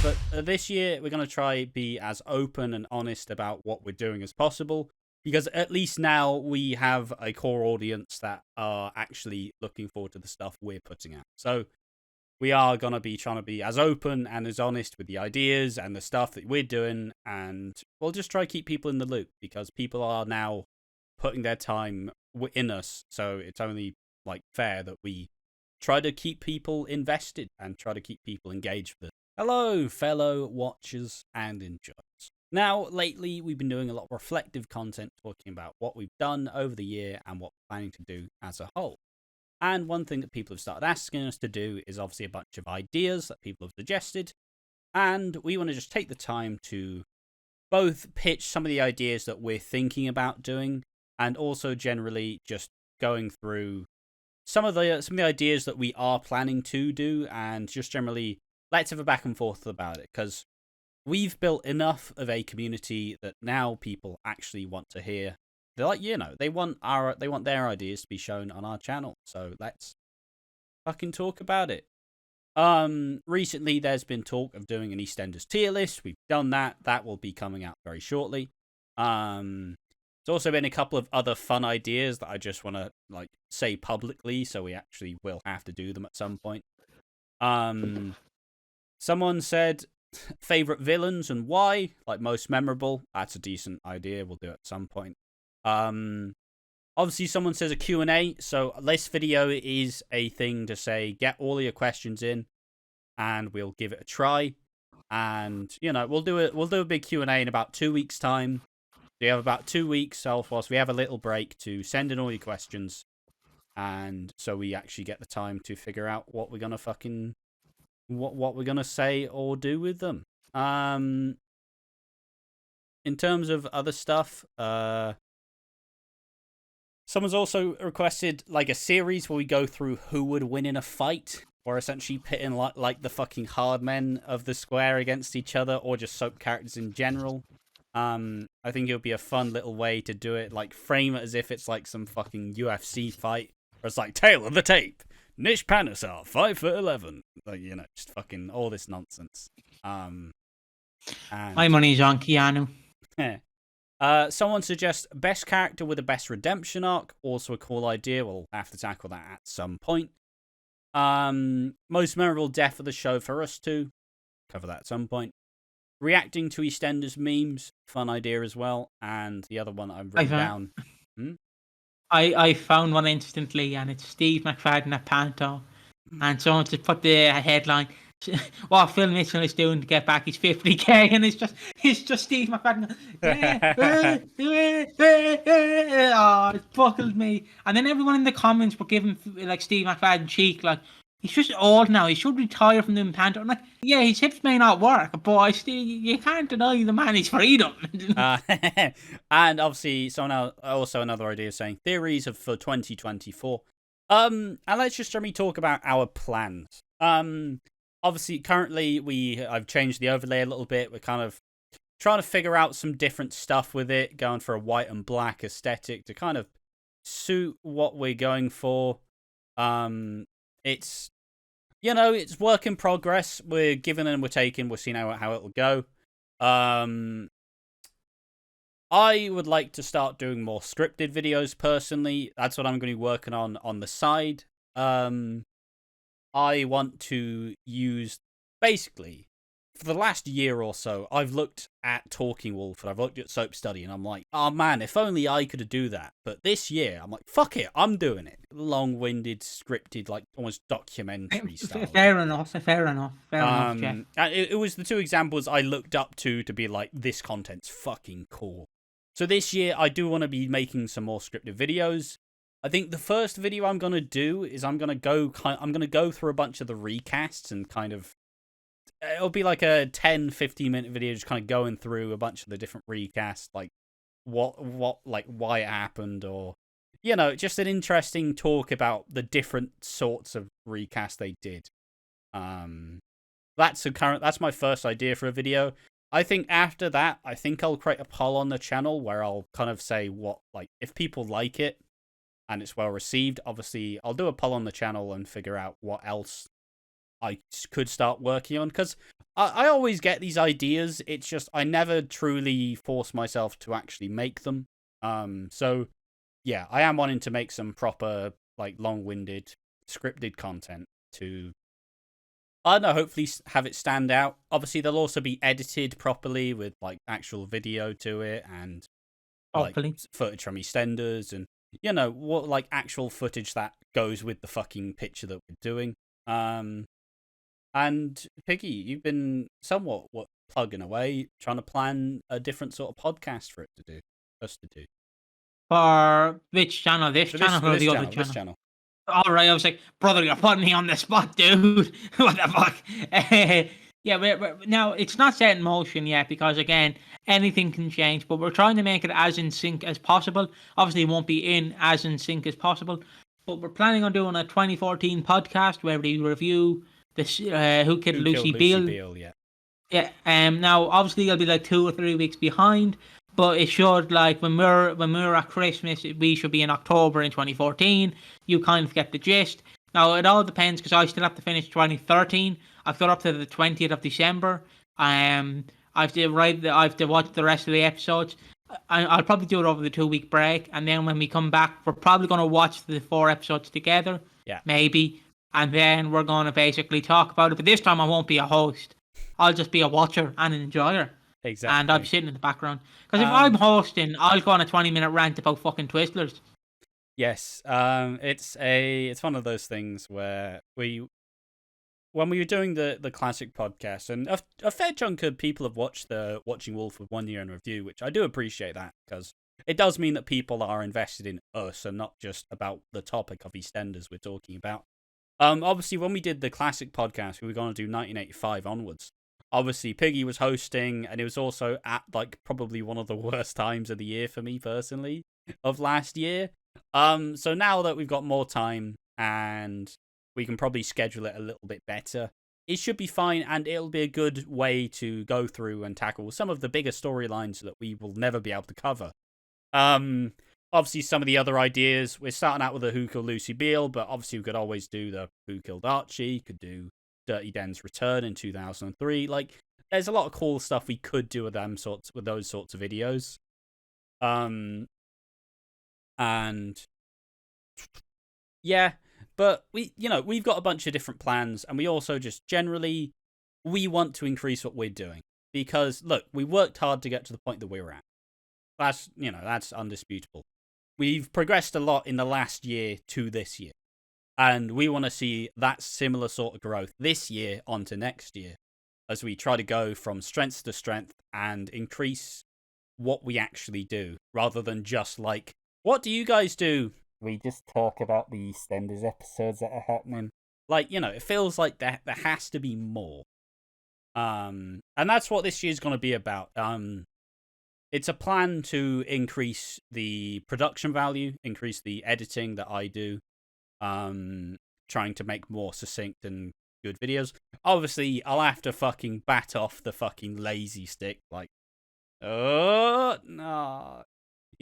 But this year, we're going to try be as open and honest about what we're doing as possible. Because at least now we have a core audience that are actually looking forward to the stuff we're putting out. So we are going to be trying to be as open and as honest with the ideas and the stuff that we're doing. And we'll just try to keep people in the loop because people are now putting their time in us. So it's only like fair that we try to keep people invested and try to keep people engaged with it. Hello, fellow watchers and enjoyers. Now, lately, we've been doing a lot of reflective content talking about what we've done over the year and what we're planning to do as a whole. And one thing that people have started asking us to do is obviously a bunch of ideas that people have suggested. And we want to just take the time to both pitch some of the ideas that we're thinking about doing and also generally just going through some of the ideas that we are planning to do and just generally let's have a back and forth about it because we've built enough of a community that now people actually want to hear. They're like, they want their ideas to be shown on our channel. So let's fucking talk about it. Recently there's been talk of doing an Eastenders tier list. We've done that. That will be coming out very shortly. There's also been a couple of other fun ideas that I just want to say publicly, so we actually will have to do them at some point. Someone said favorite villains and why, most memorable. That's a decent idea. We'll do it at some point. Obviously someone says a Q&A, so this video is a thing to say get all your questions in and we'll give it a try. And we'll do a big Q&A in about 2 weeks time. You have about 2 weeks whilst we have a little break to send in all your questions, and so we actually get the time to figure out what we're gonna what we're gonna say or do with them. In terms of other stuff, someone's also requested a series where we go through who would win in a fight, or essentially pitting like the fucking hard men of the square against each other, or just soap characters in general. I think it would be a fun little way to do it. Frame it as if it's some fucking UFC fight, where it's tail of the tape, Nish Panesar, 5'11", just fucking all this nonsense. And my money's on Keanu. Someone suggests best character with the best redemption arc. Also a cool idea. We'll have to tackle that at some point. Most memorable death of the show for us to cover that at some point. Reacting to EastEnders memes, fun idea as well. And the other one I've written down. I found one instantly, and it's Steve McFadden at Panto. And someone just put the headline, what Phil Mitchell is doing to get back his 50k, and it's just Steve McFadden. Oh, it buckled me. And then everyone in the comments were giving Steve McFadden cheek, he's just old now. He should retire from the Panto. I'm yeah, his hips may not work, but you can't deny the man his freedom. And obviously, also another idea saying theories for 2024. And let's just talk about our plans. Obviously, currently I've changed the overlay a little bit. We're kind of trying to figure out some different stuff with it, going for a white and black aesthetic to kind of suit what we're going for. It's it's work in progress. We're giving and we're taking. We'll see how it'll go. I would like to start doing more scripted videos personally. That's what I'm going to be working on the side. I want to use, basically, for the last year or so, I've looked at Talking Walford, I've looked at Soap Study, and I'm like, oh man, if only I could do that. But this year, I'm like, fuck it, I'm doing it. Long-winded, scripted, almost documentary style. Fair enough, Jeff. It was the two examples I looked up to be like, this content's fucking cool. So this year, I do want to be making some more scripted videos. I think the first video I'm going to do is I'm going to go through a bunch of the recasts and kind of, it'll be like a 10-15 minute video just kind of going through a bunch of the different recasts, why it happened, or just an interesting talk about the different sorts of recasts they did. That's my first idea for a video. I think after that, I think I'll create a poll on the channel where I'll kind of say if people like it and it's well received, obviously I'll do a poll on the channel and figure out what else I could start working on, because I always get these ideas. It's just I never truly force myself to actually make them. So yeah, I am wanting to make some proper, like, long-winded scripted content to, I don't know, hopefully have it stand out. Obviously, they'll also be edited properly with, like, actual video to it and, like, Hopefully. footage from EastEnders and, you know, what, like, actual footage that goes with the fucking picture that we're doing. And Piggy, you've been somewhat plugging away, trying to plan a different sort of podcast for us to do. For which channel? This For channel or the other channel? This channel. All right, I was like, brother, you're putting me on the spot, dude. What the fuck? Yeah, now it's not set in motion yet because, again, anything can change. But we're trying to make it as in sync as possible. Obviously, it won't be in as in sync as possible. But we're planning on doing a 2014 podcast where we review this Who Killed Lucy Beale. Yeah. Yeah. Now, obviously, it'll be like 2 or 3 weeks behind. But it should, like, when we're at Christmas, we should be in October in 2014. You kind of get the gist. Now, it all depends because I still have to finish 2013. I've got up to the 20th of December. I've to watch the rest of the episodes. I'll probably do it over the 2-week break. And then when we come back, we're probably going to watch the 4 episodes together. Yeah. Maybe. And then we're going to basically talk about it. But this time I won't be a host. I'll just be a watcher and an enjoyer. Exactly. And I'll be sitting in the background. Because if I'm hosting, I'll go on a 20-minute rant about fucking Twizzlers. Yes. It's one of those things where when we were doing the classic podcast, and a fair chunk of people have watched the Watching Walford 1 year in review, which I do appreciate that, because it does mean that people are invested in us and not just about the topic of EastEnders we're talking about. Obviously, when we did the classic podcast, we were going to do 1985 onwards. Obviously, Piggy was hosting, and it was also at, like, probably one of the worst times of the year for me personally of last year. So now that we've got more time and we can probably schedule it a little bit better, it should be fine, and it'll be a good way to go through and tackle some of the bigger storylines that we will never be able to cover. Obviously, some of the other ideas, we're starting out with the Who Killed Lucy Beale, but obviously we could always do the Who Killed Archie, could do Dirty Den's return in 2003. Like, there's a lot of cool stuff we could do with those sorts of videos. And yeah, but we've got a bunch of different plans, and we also just generally we want to increase what we're doing, because look, we worked hard to get to the point that we're at. That's undisputable. We've progressed a lot in the last year to this year. And we want to see that similar sort of growth this year onto next year, as we try to go from strength to strength and increase what we actually do, rather than just like, what do you guys do? We just talk about the EastEnders episodes that are happening. Like, it feels like there has to be more. And that's what this year's going to be about. It's a plan to increase the production value, increase the editing that I do. Trying to make more succinct and good videos. Obviously, I'll have to fucking bat off the fucking lazy stick. Like, oh, no.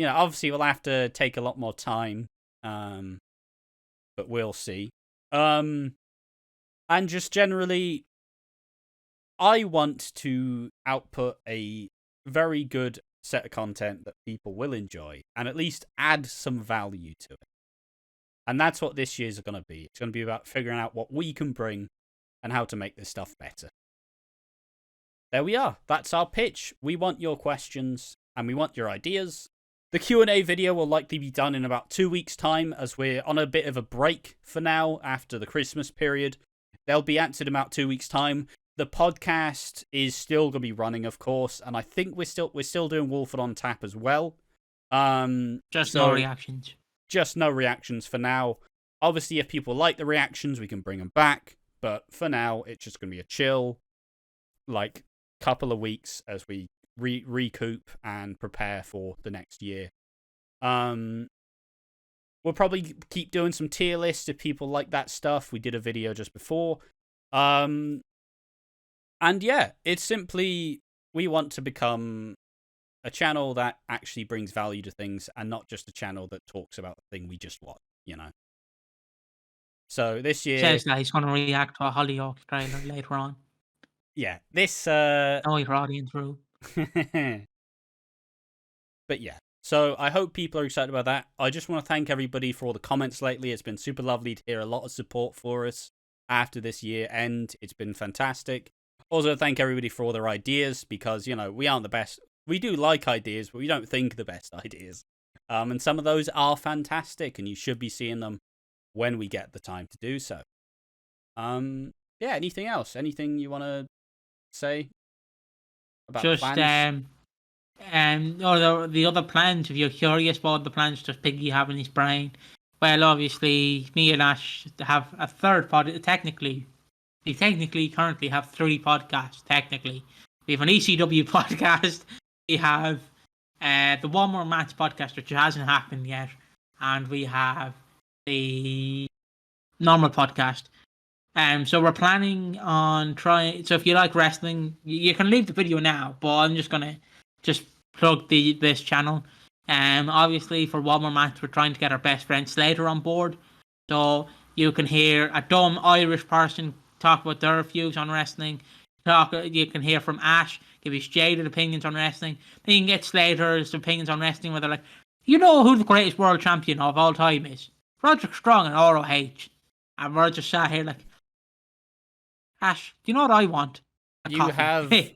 Obviously, we'll have to take a lot more time. But we'll see. And just generally, I want to output a very good set of content that people will enjoy and at least add some value to it. And that's what this year's going to be. It's going to be about figuring out what we can bring and how to make this stuff better. There we are. That's our pitch. We want your questions and we want your ideas. The Q&A video will likely be done in about 2 weeks' time, as we're on a bit of a break for now after the Christmas period. They'll be answered in about 2 weeks' time. The podcast is still going to be running, of course, and I think we're still doing Walford on Tap as well. No reactions. Just no reactions for now. Obviously, if people like the reactions, we can bring them back. But for now, it's just going to be a chill, like, couple of weeks as we recoup and prepare for the next year. We'll probably keep doing some tier lists if people like that stuff. We did a video just before. And yeah, it's simply, we want to become a channel that actually brings value to things and not just a channel that talks about the thing we just watched, So this year, Says that he's going to react to a Hollyoaks trailer later on. yeah, this No, you're audience through. But yeah, so I hope people are excited about that. I just want to thank everybody for all the comments lately. It's been super lovely to hear a lot of support for us after this year end. It's been fantastic. Also, thank everybody for all their ideas, because, you know, we aren't the best. We do like ideas, but we don't think the best ideas. And some of those are fantastic, and you should be seeing them when we get the time to do so. Yeah, anything else? Anything you want to say about Just plans? or the other plans, if you're curious about the plans does Piggy have in his brain, well, obviously me and Ash have a third technically. We technically currently have 3 podcasts. Technically, we have an ECW podcast. We have the One More Match podcast, which hasn't happened yet, and we have the normal podcast. So we're planning on trying. So if you like wrestling, you can leave the video now. But I'm just gonna plug this channel. Obviously for One More Match, we're trying to get our best friend Slater on board, so you can hear a dumb Irish person talk about their views on wrestling. You can hear from Ash give his jaded opinions on wrestling. Then you can get Slater's opinions on wrestling, where they're like, you know who the greatest world champion of all time is? Roderick Strong and ROH. And we're just sat here like, Ash, do you know what I want? You have the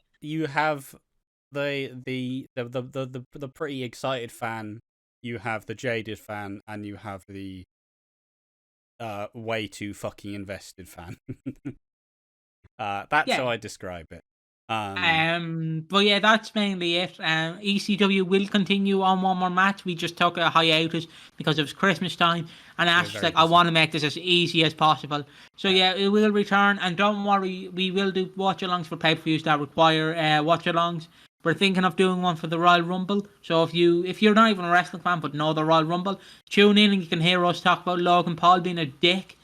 pretty excited fan, you have the jaded fan, and you have the way too fucking invested fan. That's how I describe it. But yeah, that's mainly it. ECW will continue on One More Match. We just took a hiatus because it was Christmas time, and Ash was like, I want to make this as easy as possible. So yeah, it will return, and don't worry, we will do watch-alongs for pay-per-views that require watch-alongs. We're thinking of doing one for the Royal Rumble. So if you're not even a wrestling fan but know the Royal Rumble, tune in and you can hear us talk about Logan Paul being a dick.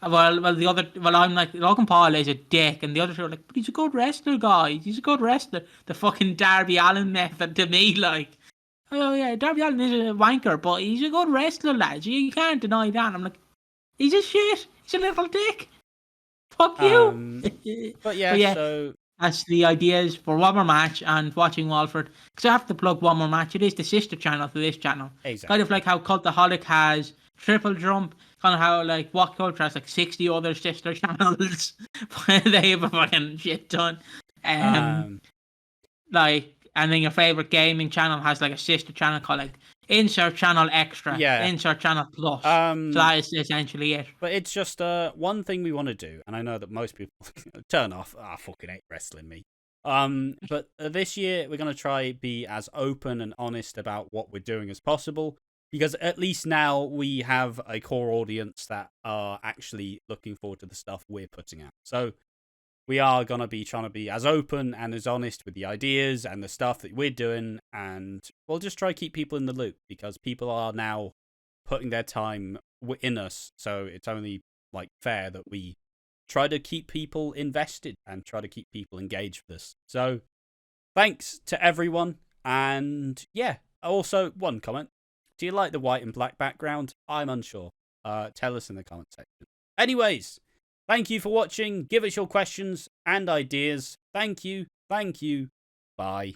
I'm like, Logan Paul is a dick, and the other two are like, but he's a good wrestler, guys. He's a good wrestler. The fucking Darby Allin method to me, like, oh yeah, Darby Allin is a wanker, but he's a good wrestler, lads. You can't deny that. And I'm like, he's a shit. He's a little dick. Fuck you. But yeah, so that's the ideas for One More Match and Watching Walford. Because I have to plug One More Match. It is the sister channel to this channel. Exactly. Kind of like how Cultaholic has Triple Jump. Kind of how like What Culture has like 60 other sister channels. They have a fucking shit ton. Like, and then your favorite gaming channel has like a sister channel called like Insert Channel Extra. Yeah. Insert Channel Plus. So that is essentially it. But it's just one thing we want to do, and I know that most people turn off. I fucking hate wrestling, me. But this year we're gonna try be as open and honest about what we're doing as possible, because at least now we have a core audience that are actually looking forward to the stuff we're putting out. So we are gonna be trying to be as open and as honest with the ideas and the stuff that we're doing, and we'll just try to keep people in the loop, because people are now putting their time in us. So it's only like fair that we try to keep people invested and try to keep people engaged with us. So thanks to everyone. And yeah, also one comment. Do you like the white and black background? I'm unsure. Tell us in the comment section. Anyways, thank you for watching. Give us your questions and ideas. Thank you. Bye.